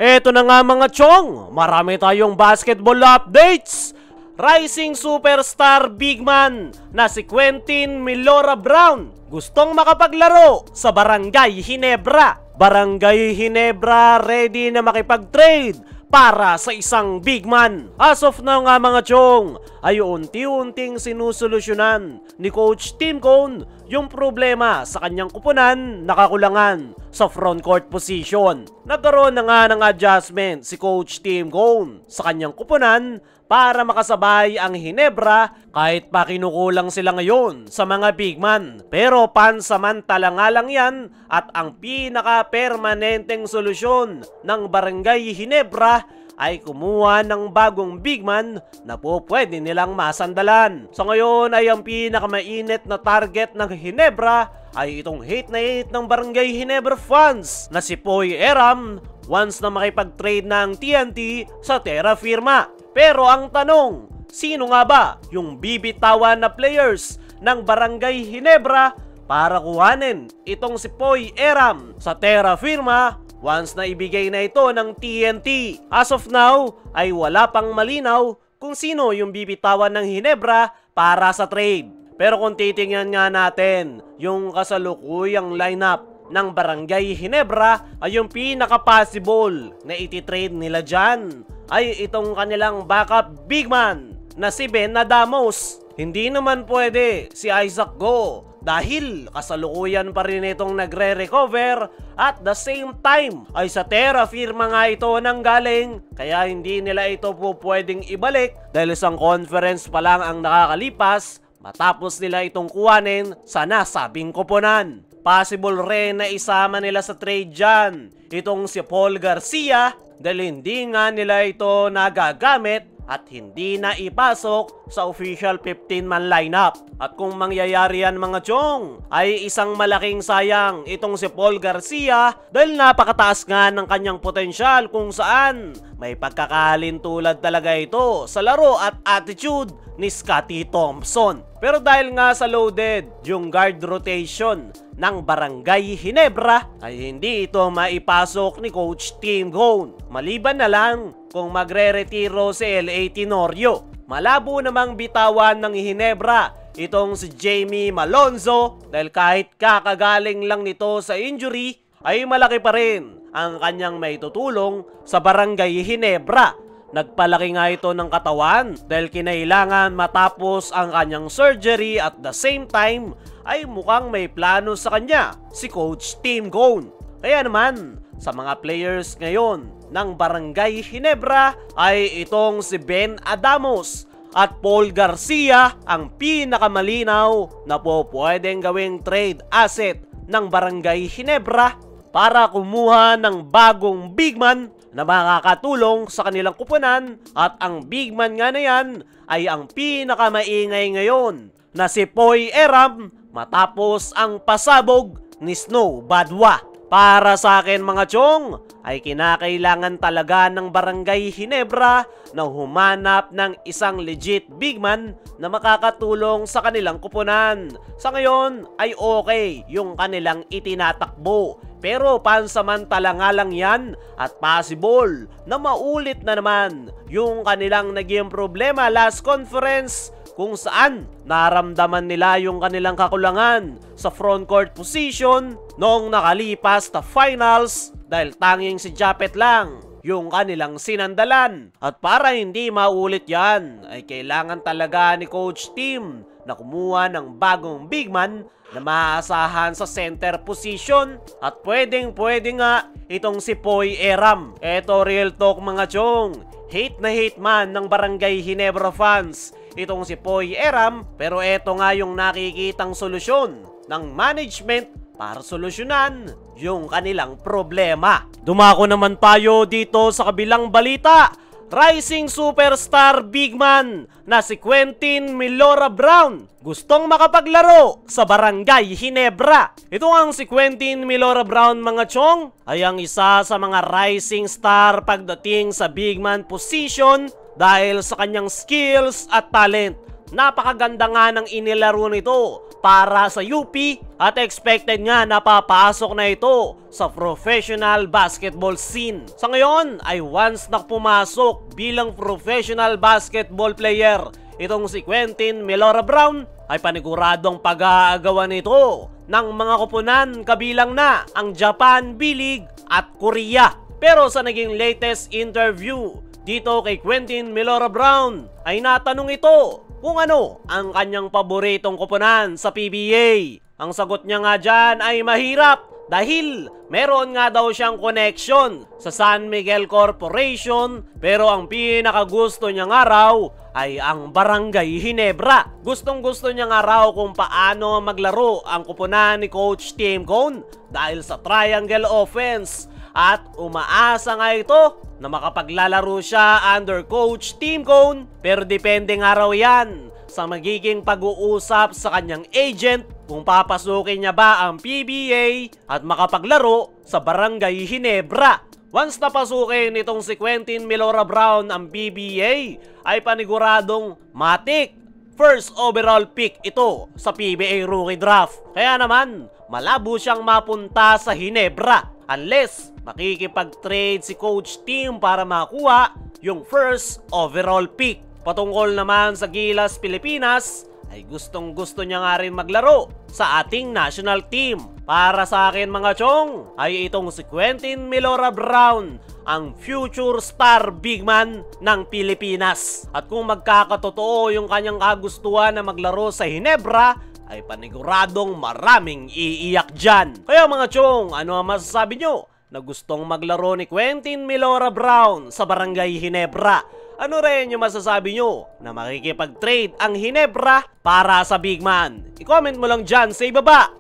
Eto na nga mga chong, marami tayong basketball updates. Rising superstar big man na si Quentin Milora Brown gustong makapaglaro sa Barangay Ginebra. Barangay Ginebra ready na makipag-trade para sa isang big man. As of now nga mga chong, ay unti-unting sinusolusyonan ni Coach Tim Cone yung problema sa kanyang kupunan na kakulangan sa frontcourt position. Nagkaroon na nga ng adjustment si Coach Tim Cone sa kanyang kupunan para makasabay ang Ginebra kahit pa kinukulang sila ngayon sa mga big man. Pero pansamantala nga lang yan at ang pinaka-permanenteng solusyon ng Barangay Ginebra ay kumuha ng bagong big man na po pwede nilang masandalan. So ngayon ay ang pinakamainit na target ng Ginebra ay itong hate na hate ng Barangay Ginebra fans na si Poy Eram once na makipag-trade ng TNT sa Terra Firma. Pero ang tanong, sino nga ba yung bibitawan na players ng Barangay Ginebra para kuhanin itong si Poy Eram sa Terra Firma once na ibigay na ito ng TNT? As of now, ay wala pang malinaw kung sino yung bibitawan ng Ginebra para sa trade. Pero kung titingnan nga natin yung kasalukuyang lineup ng Barangay Ginebra, ay yung pinaka-possible na iti-trade nila dyan ay itong kanilang backup big man na si Ben Adamos. Hindi naman pwede si Isaac Go dahil kasalukuyan pa rin itong nagre-recover at the same time ay sa Terra Firma nga ito nang galing, kaya hindi nila ito po pwedeng ibalik dahil isang conference pa lang ang nakakalipas matapos nila itong kuhanin sa nasabing koponan. Possible rin na isama nila sa trade dyan itong si Paul Garcia dahil hindi nga nila ito nagagamit at hindi na ipasok sa official 15-man lineup. At kung mangyayari yan mga chong, ay isang malaking sayang itong si Paul Garcia dahil napakataas nga ng kanyang potensyal kung saan may pagkakalintulad talaga ito sa laro at attitude ni Scottie Thompson. Pero dahil nga sa loaded yung guard rotation ng Barangay Ginebra ay hindi ito maipasok ni Coach Tim Cone. Maliban na lang kung magre-retiro si LA Tenorio. Malabo namang bitawan ng Ginebra itong si Jamie Malonzo dahil kahit kakagaling lang nito sa injury ay malaki pa rin ang kanyang maitutulong sa Barangay Ginebra. Nagpalaki nga ito ng katawan dahil kinailangan matapos ang kanyang surgery at the same time ay mukhang may plano sa kanya si Coach Tim Cone. Kaya naman sa mga players ngayon ng Barangay Ginebra ay itong si Ben Adamos at Paul Garcia ang pinakamalinaw na po pwedeng gawing trade asset ng Barangay Ginebra para kumuha ng bagong big man na makakatulong sa kanilang kupunan. At ang big man nga na yan ay ang pinakamaingay ngayon na si Poy Eram matapos ang pasabog ni Snow Badwa. Para sa akin mga chong, ay kinakailangan talaga ng Barangay Ginebra na humanap ng isang legit big man na makakatulong sa kanilang kupunan. Sa ngayon ay okay yung kanilang itinatakbo, pero pansamantala nga lang yan at possible na maulit na naman yung kanilang naging problema last conference kung saan naramdaman nila yung kanilang kakulangan sa frontcourt position noong nakalipas na finals dahil tanging si Japet lang yung kanilang sinandalan. At para hindi maulit yan ay kailangan talaga ni Coach Tim na kumuha ng bagong big man na maaasahan sa center position at pwedeng nga itong si Poy Eram. Eto real talk mga chong, hate na hate man ng Barangay Ginebra fans itong si Poy Eram, pero eto nga yung nakikitang solusyon ng management para solusyonan yung kanilang problema. Dumako naman tayo dito sa kabilang balita. Rising superstar big man na si Quentin Milora Brown gustong makapaglaro sa Barangay Ginebra. Ito ang si Quentin Milora Brown mga chong ay ang isa sa mga rising star pagdating sa big man position dahil sa kanyang skills at talent. napakaganda nga ng inilaro nito para sa UP at expected nga na papasok na ito sa professional basketball scene. Sa ngayon ay once na pumasok bilang professional basketball player, itong si Quentin Milora Brown ay paniguradong pag-aagawan nito ng mga koponan kabilang na ang Japan, B-League at Korea. Pero sa naging latest interview dito kay Quentin Milora Brown ay natanong ito kung ano ang kanyang paboritong koponan sa PBA. Ang sagot niya nga dyan ay mahirap dahil meron nga daw siyang connection sa San Miguel Corporation, pero ang pinakagusto niya nga raw ay ang Barangay Ginebra. Gustong-gusto niya nga raw kung paano maglaro ang koponan ni Coach Tim Cone dahil sa triangle offense, at umaasa nga ito na makapaglalaro siya under Coach Tim Cone, pero depende nga raw yan sa magiging pag-uusap sa kanyang agent kung papasukin niya ba ang PBA at makapaglaro sa Barangay Ginebra. Once napasukin itong si Quentin Milora Brown ang PBA ay paniguradong matik first overall pick ito sa PBA Rookie Draft. Kaya naman malabo siyang mapunta sa Ginebra unless makikipag-trade si Coach Tim para makuha yung first overall pick. Patungkol naman sa Gilas Pilipinas ay gustong-gusto niya nga rin maglaro sa ating national team. Para sa akin mga chong ay itong si Quentin Milora Brown ang future star big man ng Pilipinas. At kung magkakatotoo yung kanyang kagustuhan na maglaro sa Ginebra ay paniguradong maraming iiyak dyan. Kaya mga chong, ano ang masasabi nyo na gustong maglaro ni Quentin Milora Brown sa Barangay Ginebra? Ano rin yung masasabi nyo na makikipag-trade ang Ginebra para sa big man? I-comment mo lang dyan sa ibaba.